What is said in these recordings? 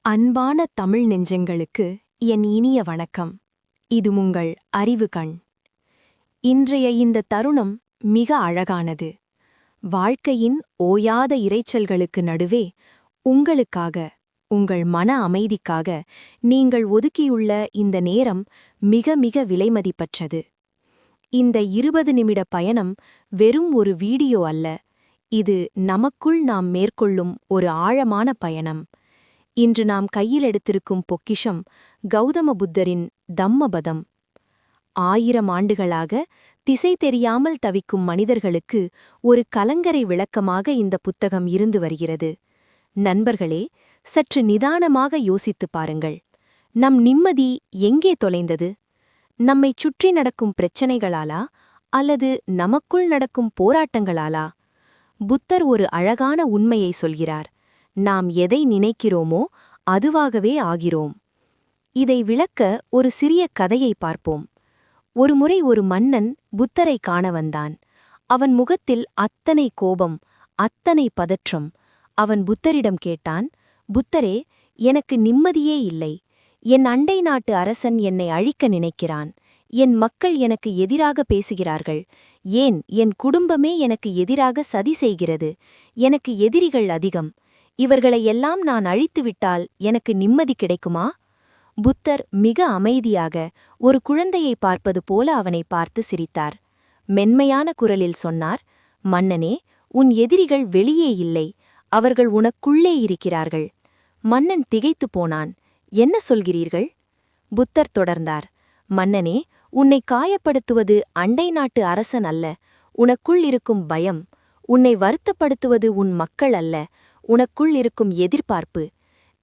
அன்பான தமிழ் நெஞ்சங்களுக்கு என் இனிய வணக்கம். இது உங்கள் அறிவு கண். இன்றைய இந்த தருணம் மிக அழகானது. வாழ்க்கையின் ஓயாத இரைச்சல்களுக்கு நடுவே உங்களுக்காக, உங்கள் மன அமைதிக்காக நீங்கள் ஒதுக்கியுள்ள இந்த நேரம் மிக மிக விலைமதிப்பற்றது. இந்த 20 நிமிட பயணம் வெறும் ஒரு வீடியோ அல்ல, இது நமக்குள் நாம் மேற்கொள்ளும் ஒரு ஆழமான பயணம். இன்று நாம் கையில் எடுத்திருக்கும் பொக்கிஷம் கௌதம புத்தரின் தம்மபதம். 1000 ஆண்டுகளாக திசை தெரியாமல் தவிக்கும் மனிதர்களுக்கு ஒரு கலங்கரை விளக்கமாக இந்த புத்தகம் இருந்து வருகிறது. நண்பர்களே, சற்று நிதானமாக யோசித்துப் பாருங்கள். நம் நிம்மதி எங்கே தொலைந்தது? நம்மைச் சுற்றி நடக்கும் பிரச்சனைகளாலா அல்லது நமக்குள் நடக்கும் போராட்டங்களாலா? புத்தர் ஒரு அழகான உண்மையை சொல்கிறார். நாம் எதை நினைக்கிறோமோ அதுவாகவே ஆகிறோம். இதை விளக்க ஒரு சிறிய கதையை பார்ப்போம். ஒருமுறை ஒரு மன்னன் புத்தரை காண வந்தான். அவன் முகத்தில் அத்தனை கோபம், அத்தனை பதற்றம். அவன் புத்தரிடம் கேட்டான், புத்தரே, எனக்கு நிம்மதியே இல்லை. என் அண்டை நாட்டு அரசன் என்னை அழிக்க நினைக்கிறான். என் மக்கள் எனக்கு எதிராக பேசுகிறார்கள். ஏன், என் குடும்பமே எனக்கு எதிராக சதி செய்கிறது. எனக்கு எதிரிகள் அதிகம். இவர்களை எல்லாம் நான் அழித்துவிட்டால் எனக்கு நிம்மதி கிடைக்குமா? புத்தர் மிக அமைதியாக ஒரு குழந்தையை பார்ப்பது போல அவனை பார்த்து சிரித்தார். மென்மையான குரலில் சொன்னார், மன்னனே, உன் எதிரிகள் வெளியே இல்லை, அவர்கள் உனக்குள்ளே இருக்கிறார்கள். மன்னன் திகைத்துப் போனான். என்ன சொல்கிறீர்கள்? புத்தர் தொடர்ந்தார், மன்னனே, உன்னை காயப்படுத்துவது அண்டை நாட்டு அரசன் அல்ல, உனக்குள் இருக்கும் பயம். உன்னை வருத்தப்படுத்துவது உன் மக்கள் அல்ல, உனக்குள் இருக்கும் எதிர்பார்ப்பு.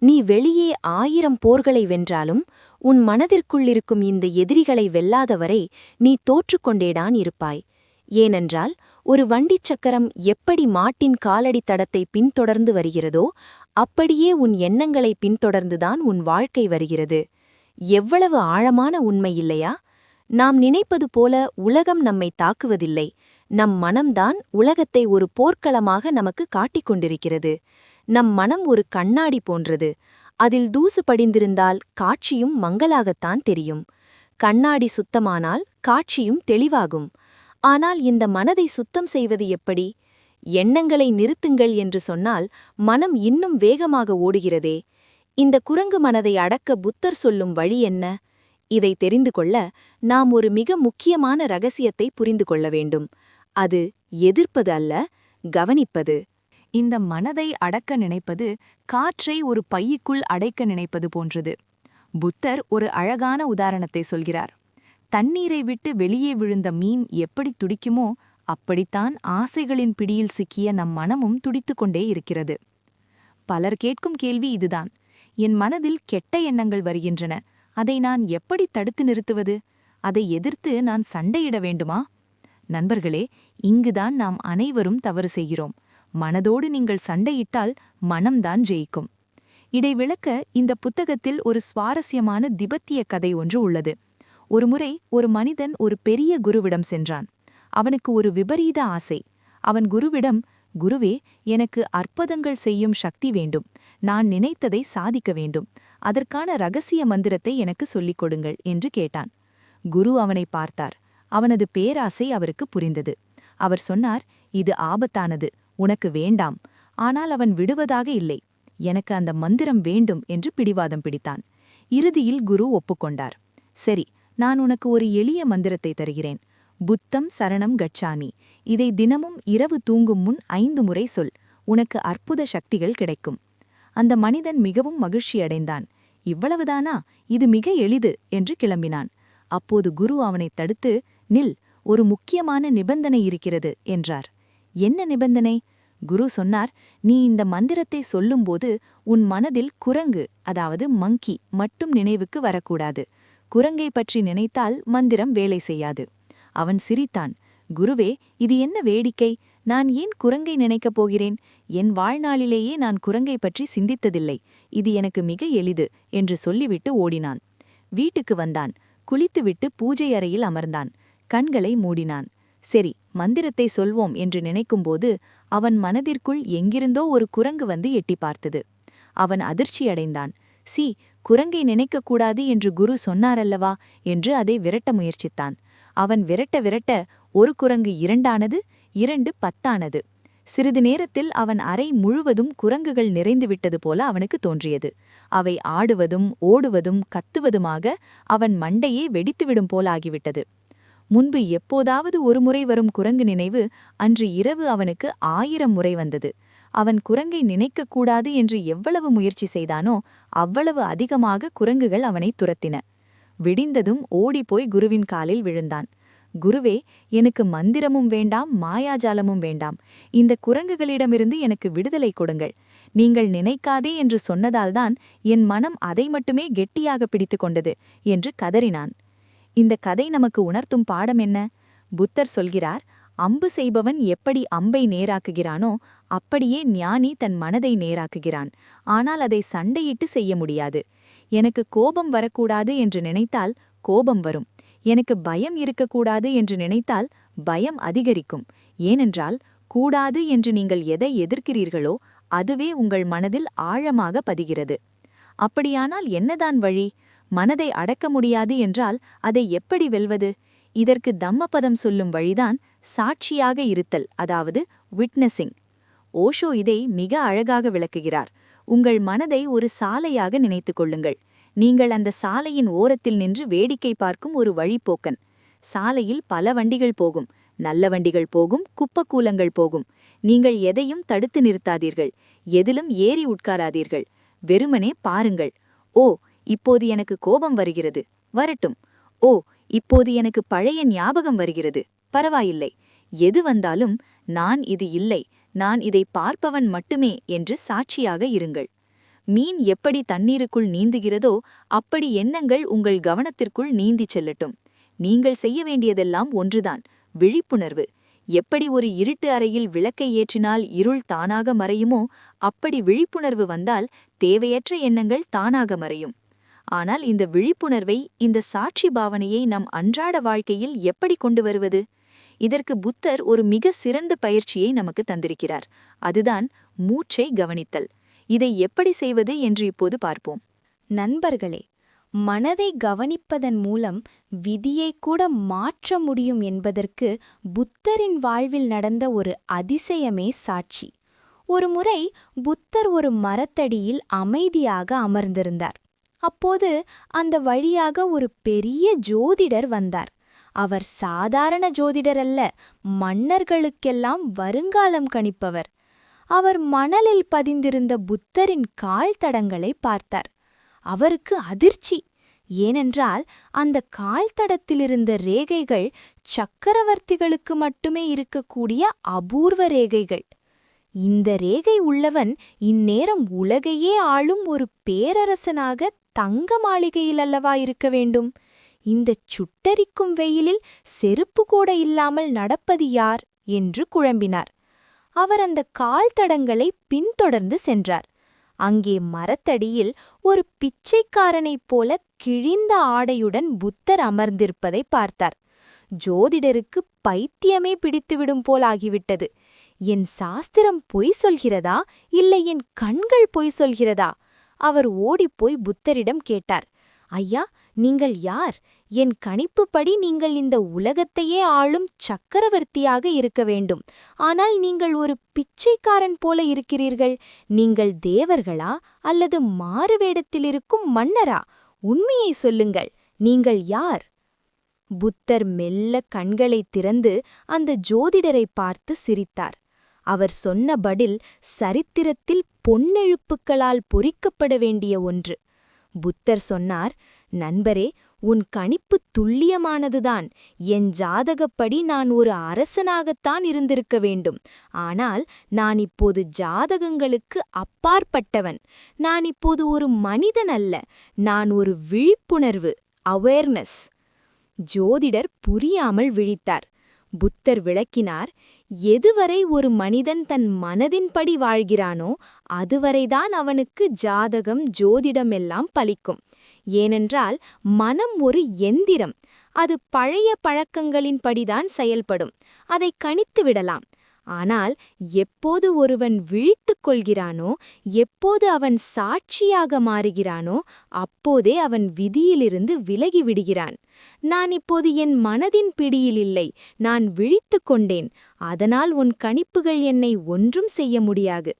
நீ வெளியே 1000 போர்களை வென்றாலும் உன் மனதிற்குள்ளிருக்கும் இந்த எதிரிகளை வெல்லாதவரை நீ தோற்றுக்கொண்டேதான் இருப்பாய். ஏனென்றால் ஒரு வண்டிச் சக்கரம் எப்படி மாட்டின் காலடி தடத்தை பின்தொடர்ந்து வருகிறதோ அப்படியே உன் எண்ணங்களை பின்தொடர்ந்துதான் உன் வாழ்க்கை வருகிறது. எவ்வளவு ஆழமான உண்மை இல்லையா? நாம் நினைப்பது போல உலகம் நம்மை தாக்குவதில்லை. நம் மனம்தான் உலகத்தை ஒரு போர்க்களமாக நமக்கு காட்டிக் கொண்டிருக்கிறது. நம் மனம் ஒரு கண்ணாடி போன்றது. அதில் தூசு படிந்திருந்தால் காட்சியும் மங்கலாகத்தான் தெரியும். கண்ணாடி சுத்தமானால் காட்சியும் தெளிவாகும். ஆனால் இந்த மனதை சுத்தம் செய்வது எப்படி? எண்ணங்களை நிறுத்துங்கள் என்று சொன்னால் மனம் இன்னும் வேகமாக ஓடுகிறதே. இந்த குரங்கு மனதை அடக்க புத்தர் சொல்லும் வழி என்ன? இதை தெரிந்து கொள்ள நாம் ஒரு மிக முக்கியமான ரகசியத்தை புரிந்து கொள்ள வேண்டும். அது எதிர்ப்பது அல்ல, கவனிப்பது. இந்த மனதை அடக்க நினைப்பது காற்றை ஒரு பையுக்குள் அடைக்க நினைப்பது போன்றது. புத்தர் ஒரு அழகான உதாரணத்தை சொல்கிறார். தண்ணீரை விட்டு வெளியே விழுந்த மீன் எப்படி துடிக்குமோ அப்படித்தான் ஆசைகளின் பிடியில் சிக்கிய நம் மனமும் துடித்துக்கொண்டே இருக்கிறது. பலர் கேட்கும் கேள்வி இதுதான். என் மனதில் கெட்ட எண்ணங்கள் வருகின்றன, அதை நான் எப்படி தடுத்து நிறுத்துவது? அதை எதிர்த்து நான் சண்டையிட வேண்டுமா? நண்பர்களே, இங்குதான் நாம் அனைவரும் தவறு செய்கிறோம். மனதோடு நீங்கள் சண்டையிட்டால் மனம்தான் ஜெயிக்கும். இதை விளக்க இந்த புத்தகத்தில் ஒரு சுவாரஸ்யமான திபெத்திய கதை ஒன்று உள்ளது. ஒருமுறை ஒரு மனிதன் ஒரு பெரிய குருவிடம் சென்றான். அவனுக்கு ஒரு விபரீத ஆசை. அவன் குருவிடம், குருவே, எனக்கு அற்புதங்கள் செய்யும் சக்தி வேண்டும். நான் நினைத்ததை சாதிக்க வேண்டும். அதற்கான ரகசிய மந்திரத்தை எனக்கு சொல்லிக் கொடுங்கள் என்று கேட்டான். குரு அவனை பார்த்தார். அவனது பேராசை அவருக்கு புரிந்தது. அவர் சொன்னார், இது ஆபத்தானது, உனக்கு வேண்டாம். ஆனால் அவன் விடுவதாக இல்லை. எனக்கு அந்த மந்திரம் வேண்டும் என்று பிடிவாதம் பிடித்தான். இறுதியில் குரு ஒப்புக்கொண்டார். சரி, நான் உனக்கு ஒரு எளிய மந்திரத்தை தருகிறேன். புத்தம் சரணம் கச்சாமி. இதை தினமும் இரவு தூங்கும் முன் 5 முறை சொல். உனக்கு அற்புத சக்திகள் கிடைக்கும். அந்த மனிதன் மிகவும் மகிழ்ச்சியடைந்தான். இவ்வளவுதானா? இது மிக எளிது என்று கிளம்பினான். அப்போது குரு அவனை தடுத்து, நில், ஒரு முக்கியமான நிபந்தனை இருக்கிறது என்றார். என்ன நிபந்தனை? குரு சொன்னார், நீ இந்த மந்திரத்தை சொல்லும்போது உன் மனதில் குரங்கு, அதாவது மங்கி மட்டும் நினைவுக்கு வரக்கூடாது. குரங்கை பற்றி நினைத்தால் மந்திரம் வேலை செய்யாது. அவன் சிரித்தான். குருவே, இது என்ன வேடிக்கை? நான் ஏன் குரங்கை நினைக்கப் போகிறேன்? என் வாழ்நாளிலேயே நான் குரங்கை பற்றி சிந்தித்ததில்லை. இது எனக்கு மிக எளிது என்று சொல்லிவிட்டு ஓடினான். வீட்டுக்கு வந்தான். குளித்துவிட்டு பூஜை அறையில் அமர்ந்தான். கண்களை மூடினான். சரி, மந்திரத்தை சொல்வோம் என்று நினைக்கும்போது அவன் மனதிற்குள் எங்கிருந்தோ ஒரு குரங்கு வந்து எட்டி பார்த்தது. அவன் அதிர்ச்சியடைந்தான். சி, குரங்கை நினைக்கக்கூடாது என்று குரு சொன்னாரல்லவா என்று அதை விரட்ட முயற்சித்தான். அவன் விரட்ட விரட்ட ஒரு குரங்கு 2ஆனது, 2 10ஆனது. சிறிது நேரத்தில் அவன் அறை முழுவதும் குரங்குகள் நிறைந்துவிட்டது போல அவனுக்கு தோன்றியது. அவை ஆடுவதும் ஓடுவதும் கத்துவதுமாக அவன் மண்டையே வெடித்துவிடும் போலாகிவிட்டது. முன்பு எப்போதாவது ஒருமுறை வரும் குரங்கு நினைவு அன்று இரவு அவனுக்கு 1000 முறை வந்தது. அவன் குரங்கை நினைக்கக்கூடாது என்று எவ்வளவு முயற்சி செய்தானோ அவ்வளவு அதிகமாக குரங்குகள் அவனை துரத்தின. விடிந்ததும் ஓடிப்போய் குருவின் காலில் விழுந்தான். குருவே, எனக்கு மந்திரமும் வேண்டாம், மாயாஜாலமும் வேண்டாம். இந்த குரங்குகளிடமிருந்து எனக்கு விடுதலை கொடுங்கள். நீங்கள் நினைக்காதே என்று சொன்னதால்தான் என் மனம் அதை மட்டுமே கெட்டியாக பிடித்து கொண்டது என்று கதறினான். இந்த கதை நமக்கு உணர்த்தும் பாடம் என்ன? புத்தர் சொல்கிறார், அம்பு செய்பவன் எப்படி அம்பை நேராக்குகிறானோ அப்படியே ஞானி தன் மனதை நேராக்குகிறான். ஆனால் அதை சண்டையிட்டு செய்ய முடியாது. எனக்கு கோபம் வரக்கூடாது என்று நினைத்தால் கோபம் வரும். எனக்கு பயம் இருக்கக்கூடாது என்று நினைத்தால் பயம் அதிகரிக்கும். ஏனென்றால் கூடாது என்று நீங்கள் எதை எதிர்க்கிறீர்களோ அதுவே உங்கள் மனதில் ஆழமாக பதிகிறது. அப்படியானால் என்னதான் வழி? மனதை அடக்க முடியாது என்றால் அதை எப்படி வெல்வது? இதற்கு தம்மபதம் சொல்லும் வழிதான் சாட்சியாக இருத்தல், அதாவது விட்னஸிங். ஓஷோ இதை மிக அழகாக விளக்குகிறார். உங்கள் மனதை ஒரு சாலையாக நினைத்துக் கொள்ளுங்கள். நீங்கள் அந்த சாலையின் ஓரத்தில் நின்று வேடிக்கை பார்க்கும் ஒரு வழிப்போக்கன். சாலையில் பல வண்டிகள் போகும், நல்ல வண்டிகள் போகும், குப்பக்கூலங்கள் போகும். நீங்கள் எதையும் தடுத்து நிறுத்தாதீர்கள், எதிலும் ஏறி உட்காராதீர்கள். வெறுமனே பாருங்கள். ஓ, இப்போது எனக்கு கோபம் வருகிறது, வரட்டும். ஓ, இப்போது எனக்கு பழைய ஞாபகம் வருகிறது, பரவாயில்லை. எது வந்தாலும் நான் இது இல்லை, நான் இதை பார்ப்பவன் மட்டுமே என்று சாட்சியாக இருங்கள். மீன் எப்படி தண்ணீருக்குள் நீந்துகிறதோ அப்படி எண்ணங்கள் உங்கள் கவனத்திற்குள் நீந்திச் செல்லட்டும். நீங்கள் செய்ய வேண்டியதெல்லாம் ஒன்றுதான், விழிப்புணர்வு. எப்படி ஒரு இருட்டு அறையில் விளக்கை ஏற்றினால் இருள் தானாக மறையுமோ அப்படி விழிப்புணர்வு வந்தால் தேவையற்ற எண்ணங்கள் தானாக மறையும். ஆனால் இந்த விழிப்புணர்வை, இந்த சாட்சி பாவனையை நம் அன்றாட வாழ்க்கையில் எப்படி கொண்டு வருவது? இதற்கு புத்தர் ஒரு மிக சிறந்த பயிற்சியை நமக்கு தந்திருக்கிறார். அதுதான் மூச்சை கவனித்தல். இதை எப்படி செய்வது என்று இப்போது பார்ப்போம். நண்பர்களே, மனதை கவனிப்பதன் மூலம் விதியை கூட மாற்ற முடியும் என்பதற்கு புத்தரின் வாழ்வில் நடந்த ஒரு அதிசயமே சாட்சி. ஒருமுறை புத்தர் ஒரு மரத்தடியில் அமைதியாக அமர்ந்திருந்தார். அப்போது அந்த வழியாக ஒரு பெரிய ஜோதிடர் வந்தார். அவர் சாதாரண ஜோதிடர் அல்ல, மன்னர்களுக்கெல்லாம் வருங்காலம் கணிப்பவர். அவர் மணலில் பதிந்திருந்த புத்தரின் கால் தடங்களை பார்த்தார். அவருக்கு அதிர்ச்சி. ஏனென்றால் அந்த கால் தடத்திலிருந்த ரேகைகள் சக்கரவர்த்திகளுக்கு மட்டுமே இருக்கக்கூடிய அபூர்வ ரேகைகள். இந்த ரேகை உள்ளவன் இந்நேரம் உலகையே ஆளும் ஒரு பேரரசனாக தங்க மாளிகையில் அல்லவா இருக்க வேண்டும். இந்தச் சுட்டரிக்கும் வெயிலில் செருப்பு கூட இல்லாமல் நடப்பது யார் என்று குழம்பினார். அவர் அந்த கால் தடங்களை பின்தொடர்ந்து சென்றார். அங்கே மரத்தடியில் ஒரு பிச்சைக்காரனைப் போல கிழிந்த ஆடையுடன் புத்தர் அமர்ந்திருப்பதை பார்த்தார். ஜோதிடருக்கு பைத்தியமே பிடித்துவிடும் போலாகிவிட்டது. என் சாஸ்திரம் பொய் சொல்கிறதா, இல்லை என் கண்கள் பொய் சொல்கிறதா? அவர் ஓடிப்போய் புத்தரிடம் கேட்டார், ஐயா, நீங்கள் யார்? என் கணிப்புப்படி நீங்கள் இந்த உலகத்தையே ஆளும் சக்கரவர்த்தியாக இருக்க வேண்டும். ஆனால் நீங்கள் ஒரு பிச்சைக்காரன் போல இருக்கிறீர்கள். நீங்கள் தேவர்களா அல்லது மாறுவேடத்தில் இருக்கும் மன்னரா? உண்மையை சொல்லுங்கள், நீங்கள் யார்? புத்தர் மெல்ல கண்களை திறந்து அந்த ஜோதிடரை பார்த்து சிரித்தார். அவர் சொன்ன பதில் சரித்திரத்தில் பொன்னெழுப்புக்களால் பொறிக்கப்பட வேண்டிய ஒன்று. புத்தர் சொன்னார், நண்பரே, உன் கணிப்பு துல்லியமானதுதான். என் ஜாதகப்படி நான் ஒரு அரசனாகத்தான் இருந்திருக்க வேண்டும். ஆனால் நான் இப்போது ஜாதகங்களுக்கு அப்பாற்பட்டவன். நான் இப்போது ஒரு மனிதன் அல்ல, நான் ஒரு விழிப்புணர்வு, அவேர்னஸ். ஜோதிடர் புரியாமல் விழித்தார். புத்தர் விளக்கினார், எதுவரை ஒரு மனிதன் தன் மனதின்படி வாழ்கிறானோ அதுவரைதான் அவனுக்கு ஜாதகம், ஜோதிடம் எல்லாம் பலிக்கும். ஏனென்றால் மனம் ஒரு எந்திரம். அது பழைய பழக்கங்களின்படிதான் செயல்படும். அதை கணித்து விடலாம். ஆனால் எப்போது ஒருவன் விழித்துக் கொள்கிறானோ, எப்போது அவன் சாட்சியாக மாறுகிறானோ, அப்போதே அவன் விதியிலிருந்து விலகி விடுகிறான். நான் இப்போது என் மனதின் பிடியில் இல்லை, நான் விழித்துக் கொண்டேன். அதனால் உன் கணிப்புகள் என்னை ஒன்றும் செய்ய முடியாது.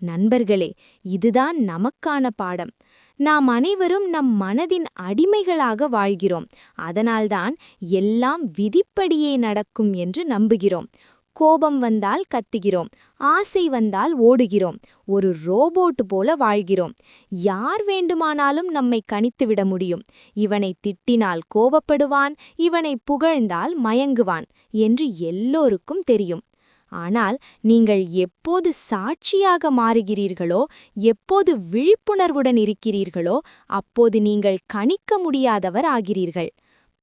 நண்பர்களே, இதுதான் நமக்கான பாடம். நாம் அனைவரும் நம் மனதின் அடிமைகளாக வாழ்கிறோம். அதனால்தான் எல்லாம் விதிப்படியே நடக்கும் என்று நம்புகிறோம். கோபம் வந்தால் கத்துகிறோம், ஆசை வந்தால் ஓடுகிறோம், ஒரு ரோபோட் போல வாழ்கிறோம். யார் வேண்டுமானாலும் நம்மை கணித்துவிட முடியும். இவனை திட்டினால் கோபப்படுவான், இவனை புகழ்ந்தால் மயங்குவான் என்று எல்லோருக்கும் தெரியும். ஆனால் நீங்கள் எப்போது சாட்சியாக மாறுகிறீர்களோ, எப்போது விழிப்புணர்வுடன் இருக்கிறீர்களோ, அப்போது நீங்கள் கணிக்க முடியாதவர் ஆகிறீர்கள்.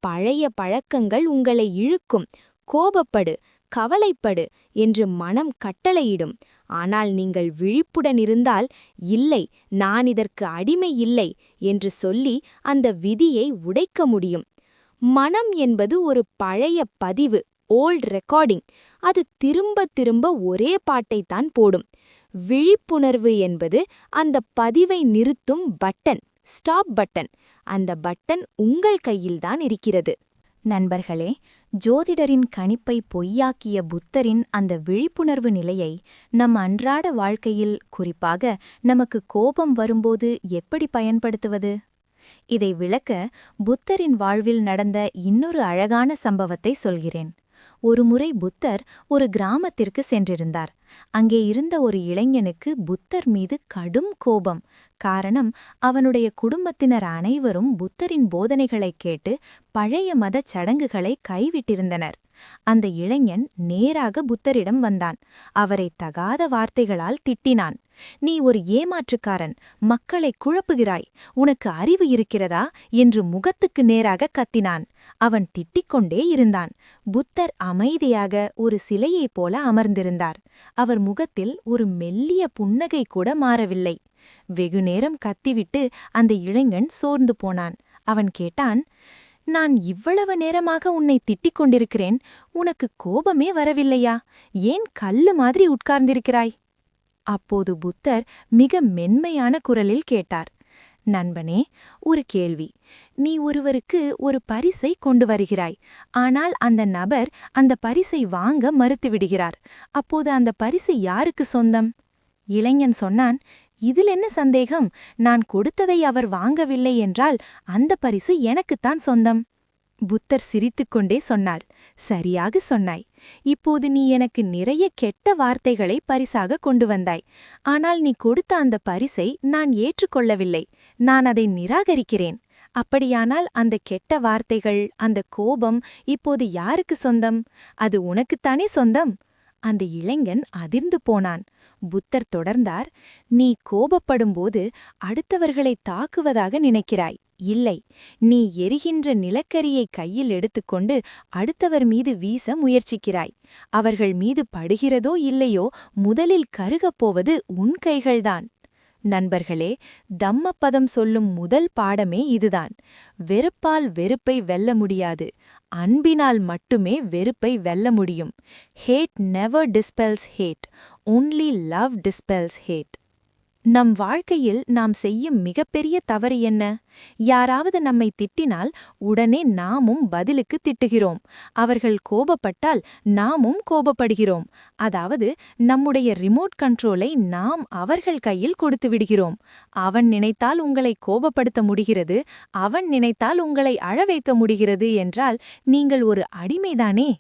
பழைய பழக்கங்கள் உங்களை இழுக்கும். கோபப்படு, கவலைப்படு என்று மனம் கட்டளையிடும். ஆனால் நீங்கள் விழிப்புடன் இருந்தால், இல்லை, நான் இதற்கு அடிமை இல்லை என்று சொல்லி அந்த விதியை உடைக்க முடியும். மனம் என்பது ஒரு பழைய பதிவு, ஓல்ட் ரெக்கார்டிங். அது திரும்ப திரும்ப ஒரே பாட்டைத்தான் போடும். விழிப்புணர்வு என்பது அந்த பதிவை நிறுத்தும் பட்டன், ஸ்டாப் பட்டன். அந்த பட்டன் உங்கள் கையில்தான் இருக்கிறது. நண்பர்களே, ஜோதிடரின் கணிப்பை பொய்யாக்கிய புத்தரின் அந்த விழிப்புணர்வு நிலையை நம் அன்றாட வாழ்க்கையில், குறிப்பாக நமக்கு கோபம் வரும்போது எப்படி பயன்படுத்துவது? இதை விளக்க புத்தரின் வாழ்வில் நடந்த இன்னொரு அழகான சம்பவத்தை சொல்கிறேன். ஒருமுறை புத்தர் ஒரு கிராமத்திற்கு சென்றிருந்தார். அங்கே இருந்த ஒரு இளைஞனுக்கு புத்தர் மீது கடும் கோபம். காரணம், அவனுடைய குடும்பத்தினர் அனைவரும் புத்தரின் போதனைகளைக் கேட்டு பழைய மதச் சடங்குகளை கைவிட்டிருந்தனர். அந்த இளைஞன் நேராக புத்தரிடம் வந்தான். அவரை தகாத வார்த்தைகளால் திட்டினான். நீ ஒரு ஏமாற்றுக்காரன், மக்களை குழப்புகிறாய், உனக்கு அறிவு இருக்கிறதா என்று முகத்துக்கு நேராக கத்தினான். அவன் திட்டிக்கொண்டே இருந்தான். புத்தர் அமைதியாக ஒரு சிலையைப் போல அமர்ந்திருந்தார். அவர் முகத்தில் ஒரு மெல்லிய புன்னகை கூட மாறவில்லை. வெகுநேரம் கத்திவிட்டு அந்த இளைஞன் சோர்ந்து போனான். அவன் கேட்டான், நான் இவ்வளவு நேரமாக உன்னை திட்டிக் கொண்டிருக்கிறேன், உனக்கு கோபமே வரவில்லையா? ஏன் கல்லு மாதிரி உட்கார்ந்திருக்கிறாய்? அப்போது புத்தர் மிக மென்மையான குரலில் கேட்டார், நண்பனே, ஒரு கேள்வி. நீ ஒருவருக்கு ஒரு பரிசை கொண்டு வருகிறாய். ஆனால் அந்த நபர் அந்த பரிசை வாங்க மறுத்துவிடுகிறார். அப்போது அந்த பரிசு யாருக்கு சொந்தம்? இளைஞன் சொன்னான், இதில் என்ன சந்தேகம்? நான் கொடுத்ததை அவர் வாங்கவில்லை என்றால் அந்த பரிசு எனக்குத்தான் சொந்தம். புத்தர் சிரித்துக்கொண்டே சொன்னார், சரியாக சொன்னாய். இப்போது நீ எனக்கு நிறைய கெட்ட வார்த்தைகளை பரிசாக கொண்டு வந்தாய். ஆனால் நீ கொடுத்த அந்த பரிசை நான் ஏற்றுக்கொள்ளவில்லை. நான் அதை நிராகரிக்கிறேன். அப்படியானால் அந்த கெட்ட வார்த்தைகள், அந்த கோபம் இப்போது யாருக்கு சொந்தம்? அது உனக்குத்தானே சொந்தம். அந்த இளைஞன் அதிர்ந்து போனான். புத்தர் தொடர்ந்தார், நீ கோபப்படும்போது அடுத்தவர்களை தாக்குவதாக நினைக்கிறாய். இல்லை, நீ எரிகின்ற நிலக்கரியை கையில் எடுத்துக்கொண்டு அடுத்தவர் மீது வீச முயற்சிக்கிறாய். அவர்கள் மீது படுகிறதோ இல்லையோ, முதலில் கருகப்போவது உன் கைகள்தான். நண்பர்களே, தம்மப்பதம் சொல்லும் முதல் பாடமே இதுதான். வெறுப்பால் வெறுப்பை வெல்ல முடியாது, அன்பினால் மட்டுமே வெறுப்பை வெல்ல முடியும். Hate never dispels hate, only love dispels hate. நம் வாழ்க்கையில் நாம் செய்யும் மிகப்பெரிய தவறு என்ன? யாராவது நம்மை திட்டினால் உடனே நாமும் பதிலுக்கு திட்டுகிறோம். அவர்கள் கோபப்பட்டால் நாமும் கோபப்படுகிறோம். அதாவது நம்முடைய ரிமோட் கண்ட்ரோலை நாம் அவர்கள் கையில் கொடுத்து விடுகிறோம். அவன் நினைத்தால் உங்களை கோபப்படுத்த முடிகிறது, அவன் நினைத்தால் உங்களை அழ வைக்க முடிகிறது என்றால் நீங்கள் ஒரு அடிமைதானே?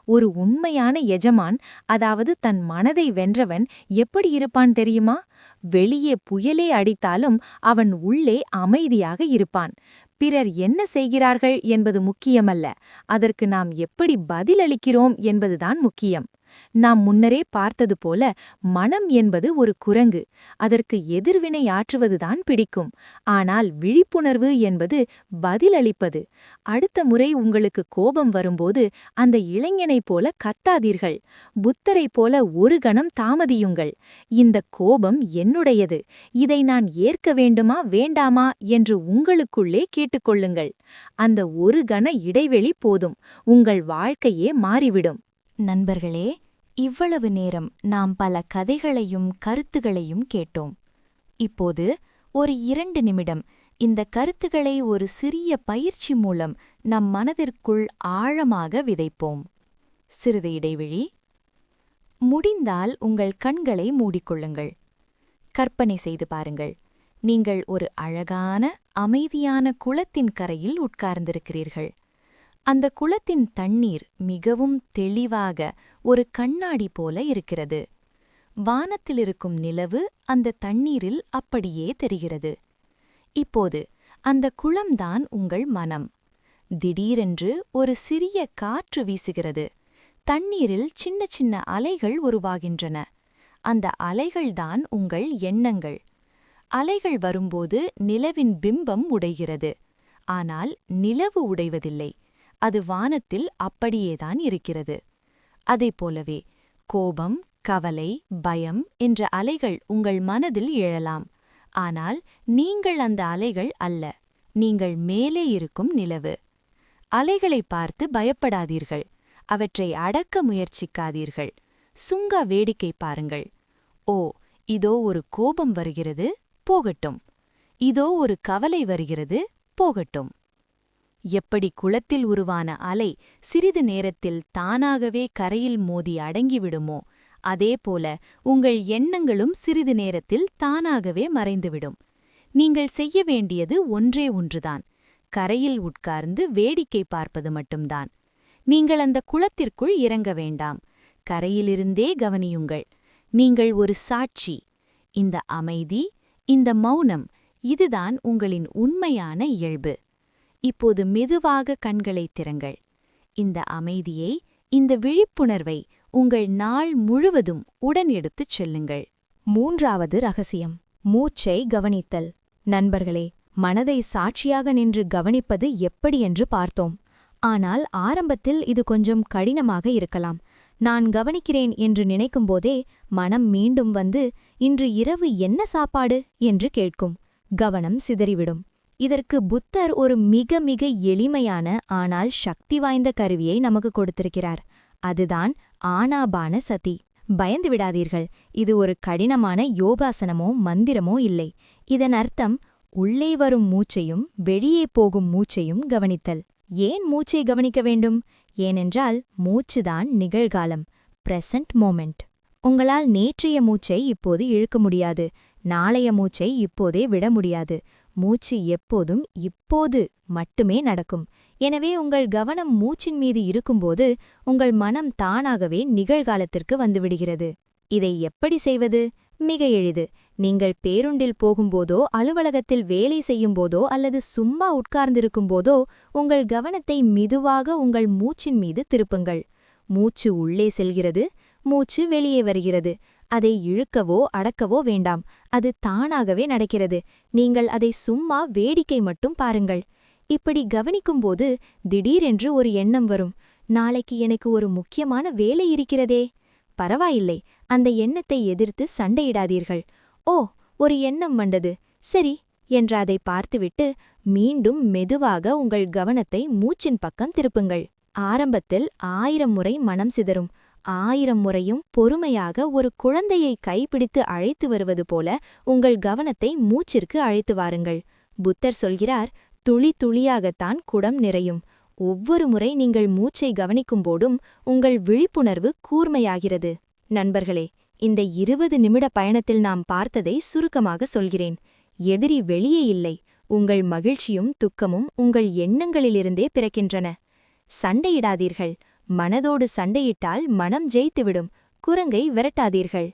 ஒரு உண்மையான எஜமான், அதாவது தன் மனதை வென்றவன் எப்படி இருப்பான் தெரியுமா? வெளியே புயலே அடித்தாலும் அவன் உள்ளே அமைதியாக இருப்பான். பிறர் என்ன செய்கிறார்கள் என்பது முக்கியமல்ல, அதற்கு நாம் எப்படி பதிலளிக்கிறோம் என்பதுதான் முக்கியம். நாம் முன்னரே பார்த்தது போல மனம் என்பது ஒரு குரங்கு. அதற்கு எதிர்வினை ஆற்றுவதுதான் பிடிக்கும். ஆனால் விழிப்புணர்வு என்பது பதிலளிப்பது. அடுத்த முறை உங்களுக்கு கோபம் வரும்போது அந்த இளைஞனைப் போல கத்தாதீர்கள். புத்தரைப் போல ஒரு கணம் தாமதியுங்கள். இந்த கோபம் என்னுடையது, இதை நான் ஏற்க வேண்டுமா வேண்டாமா என்று உங்களுக்குள்ளே கேட்டுக்கொள்ளுங்கள். அந்த ஒரு கண இடைவெளி போதும், உங்கள் வாழ்க்கையே மாறிவிடும். நண்பர்களே, இவ்வளவு நேரம் நாம் பல கதைகளையும் கருத்துகளையும் கேட்டோம். இப்போது ஒரு 2 நிமிடம் இந்த கருத்துக்களை ஒரு சிறிய பயிற்சி மூலம் நம் மனதிற்குள் ஆழமாக விதைப்போம். சிறிது இடைவெளி. முடிந்தால் உங்கள் கண்களை மூடிக்கொள்ளுங்கள். கற்பனை செய்து பாருங்கள், நீங்கள் ஒரு அழகான அமைதியான குளத்தின் கரையில் உட்கார்ந்திருக்கிறீர்கள். அந்த குளத்தின் தண்ணீர் மிகவும் தெளிவாக ஒரு கண்ணாடி போல இருக்கிறது. வானத்திலிருக்கும் நிலவு அந்த தண்ணீரில் அப்படியே தெரிகிறது. இப்போது அந்த குளம்தான் உங்கள் மனம். திடீரென்று ஒரு சிறிய காற்று வீசுகிறது. தண்ணீரில் சின்ன சின்ன அலைகள் உருவாகின்றன. அந்த அலைகள்தான் உங்கள் எண்ணங்கள். அலைகள் வரும்போது நிலவின் பிம்பம் உடைகிறது. ஆனால் நிலவு உடைவதில்லை, அது வானத்தில் அப்படியேதான் இருக்கிறது. அதைப்போலவே கோபம், கவலை, பயம் என்ற அலைகள் உங்கள் மனதில் எழலாம். ஆனால் நீங்கள் அந்த அலைகள் அல்ல, நீங்கள் மேலே இருக்கும் நிலவு. அலைகளை பார்த்து பயப்படாதீர்கள், அவற்றை அடக்க முயற்சிக்காதீர்கள். சுங்க வேடிக்கை பாருங்கள். ஓ, இதோ ஒரு கோபம் வருகிறது, போகட்டும். இதோ ஒரு கவலை வருகிறது, போகட்டும். எப்படி குளத்தில் உருவான அலை சிறிது நேரத்தில் தானாகவே கரையில் மோதி அடங்கிவிடுமோ, அதேபோல உங்கள் எண்ணங்களும் சிறிது நேரத்தில் தானாகவே மறைந்துவிடும். நீங்கள் செய்ய வேண்டியது ஒன்றே ஒன்றுதான், கரையில் உட்கார்ந்து வேடிக்கை பார்ப்பது மட்டும்தான். நீங்கள் அந்த குளத்திற்குள் இறங்க வேண்டாம், கரையிலிருந்தே கவனியுங்கள். நீங்கள் ஒரு சாட்சி. இந்த அமைதி, இந்த மௌனம், இதுதான் உங்களின் உண்மையான இயல்பு. இப்போது மெதுவாக கண்களைத் திறங்கள். இந்த அமைதியை, இந்த விழிப்புணர்வை உங்கள் நாள் முழுவதும் உடன் எடுத்துச் செல்லுங்கள். 3வது ரகசியம், மூச்சை கவனித்தல். நண்பர்களே, மனதை சாட்சியாக நின்று கவனிப்பது எப்படி என்று பார்த்தோம். ஆனால் ஆரம்பத்தில் இது கொஞ்சம் கடினமாக இருக்கலாம். நான் கவனிக்கிறேன் என்று நினைக்கும்போதே மனம் மீண்டும் வந்து, இன்று இரவு என்ன சாப்பாடு என்று கேட்கும். கவனம் சிதறிவிடும். இதற்கு புத்தர் ஒரு மிக மிக எளிமையான ஆனால் சக்தி வாய்ந்த கருவியை நமக்கு கொடுத்திருக்கிறார். அதுதான் ஆனாபான சதி. பயந்து விடாதீர்கள், இது ஒரு கடினமான யோகாசனமோ மந்திரமோ இல்லை. இதன் அர்த்தம் உள்ளே வரும் மூச்சையும் வெளியே போகும் மூச்சையும் கவனித்தல். ஏன் மூச்சை கவனிக்க வேண்டும்? ஏனென்றால் மூச்சுதான் நிகழ்காலம், பிரசன்ட் மோமெண்ட். உங்களால் நேற்றைய மூச்சை இப்போது இழுக்க முடியாது, நாளைய மூச்சை இப்போதே விட முடியாது. மூச்சு எப்போதும் இப்போது மட்டுமே நடக்கும். எனவே உங்கள் கவனம் மூச்சின் மீது இருக்கும்போது உங்கள் மனம் தானாகவே நிகழ்காலத்திற்கு வந்துவிடுகிறது. இதை எப்படி செய்வது? மிக எளிது. நீங்கள் பேருந்தில் போகும்போதோ, அலுவலகத்தில் வேலை செய்யும்போதோ அல்லது சும்மா உட்கார்ந்திருக்கும்போதோ உங்கள் கவனத்தை மெதுவாக உங்கள் மூச்சின் மீது திருப்புங்கள். மூச்சு உள்ளே செல்கிறது, மூச்சு வெளியே வருகிறது. அதை இழுக்கவோ அடக்கவோ வேண்டாம், அது தானாகவே நடக்கிறது. நீங்கள் அதை சும்மா வேடிக்கை மட்டும் பாருங்கள். இப்படி கவனிக்கும்போது திடீரென்று ஒரு எண்ணம் வரும், நாளைக்கு எனக்கு ஒரு முக்கியமான வேலை இருக்கிறதே. பரவாயில்லை, அந்த எண்ணத்தை எதிர்த்து சண்டையிடாதீர்கள். ஓ, ஒரு எண்ணம் வந்தது, சரி என்று அதை பார்த்துவிட்டு மீண்டும் மெதுவாக உங்கள் கவனத்தை மூச்சின் பக்கம் திருப்புங்கள். ஆரம்பத்தில் 1000 முறை மனம் சிதறும். 1000 முறையும் பொறுமையாக ஒரு குழந்தையை கைப்பிடித்து அழைத்து வருவது போல உங்கள் கவனத்தை மூச்சிற்கு அழைத்து வாருங்கள். புத்தர் சொல்கிறார், துளி துளியாகத்தான் குடம் நிறையும். ஒவ்வொரு முறை நீங்கள் மூச்சை கவனிக்கும்போதும் உங்கள் விழிப்புணர்வு கூர்மையாகிறது. நண்பர்களே, இந்த 20 நிமிட பயணத்தில் நாம் பார்த்ததை சுருக்கமாக சொல்கிறேன். எதிரி வெளியே இல்லை, உங்கள் மகிழ்ச்சியும் துக்கமும் உங்கள் எண்ணங்களிலிருந்தே பிறக்கின்றன. சண்டையிடாதீர்கள். மனதோடு சண்டையிட்டால் மனம் ஜெயித்துவிடும். குரங்கை விரட்டாதீர்கள்.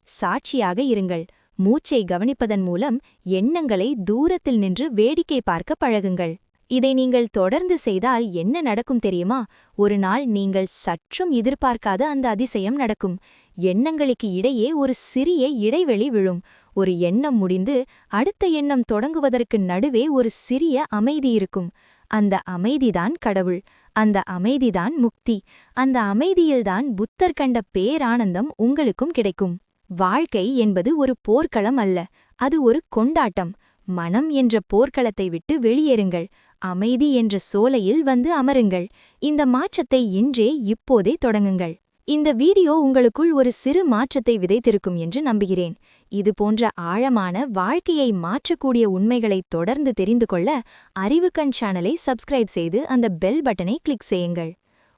சாட்சியாக இருங்கள். மூச்சை கவனிப்பதன் மூலம் எண்ணங்களை தூரத்தில் நின்று வேடிக்கை பார்க்க பழகுங்கள். இதை நீங்கள் தொடர்ந்து செய்தால் என்ன நடக்கும் தெரியுமா? ஒரு நாள் நீங்கள் சற்றும் எதிர்பார்க்காத அந்த அதிசயம் நடக்கும். எண்ணங்களுக்கு இடையே ஒரு சிறிய இடைவெளி விழும். ஒரு எண்ணம் முடிந்து அடுத்த எண்ணம் தொடங்குவதற்கு நடுவே ஒரு சிறிய அமைதி இருக்கும். அந்த அமைதிதான் கடவுள். அந்த அமைதிதான் முக்தி. அந்த அமைதியில்தான் புத்தர் கண்ட பேரானந்தம் உங்களுக்கும் கிடைக்கும். வாழ்க்கை என்பது ஒரு போர்க்களம் அல்ல, அது ஒரு கொண்டாட்டம். மனம் என்ற போர்க்களத்தை விட்டு வெளியேறுங்கள். அமைதி என்ற சோலையில் வந்து அமருங்கள். இந்த மாற்றத்தை இன்றே இப்போதே தொடங்குங்கள். இந்த வீடியோ உங்களுக்குள் ஒரு சிறு மாற்றத்தை விதைத்திருக்கும் என்று நம்புகிறேன். இது போன்ற ஆழமான வாழ்க்கையை மாற்றக்கூடிய உண்மைகளை தொடர்ந்து தெரிந்து கொள்ள அறிவுக்கண் சேனலை சப்ஸ்கிரைப் செய்து அந்த பெல் பட்டனை கிளிக் செய்யுங்கள்.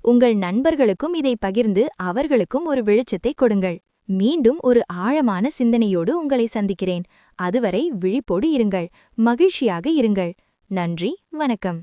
உங்கள் நண்பர்களுக்கும் இதை பகிர்ந்து அவர்களுக்கும் ஒரு வெளிச்சத்தை கொடுங்கள். மீண்டும் ஒரு ஆழமான சிந்தனையோடு உங்களை சந்திக்கிறேன். அதுவரை விழிப்போடு இருங்கள், மகிழ்ச்சியாக இருங்கள். நன்றி, வணக்கம்.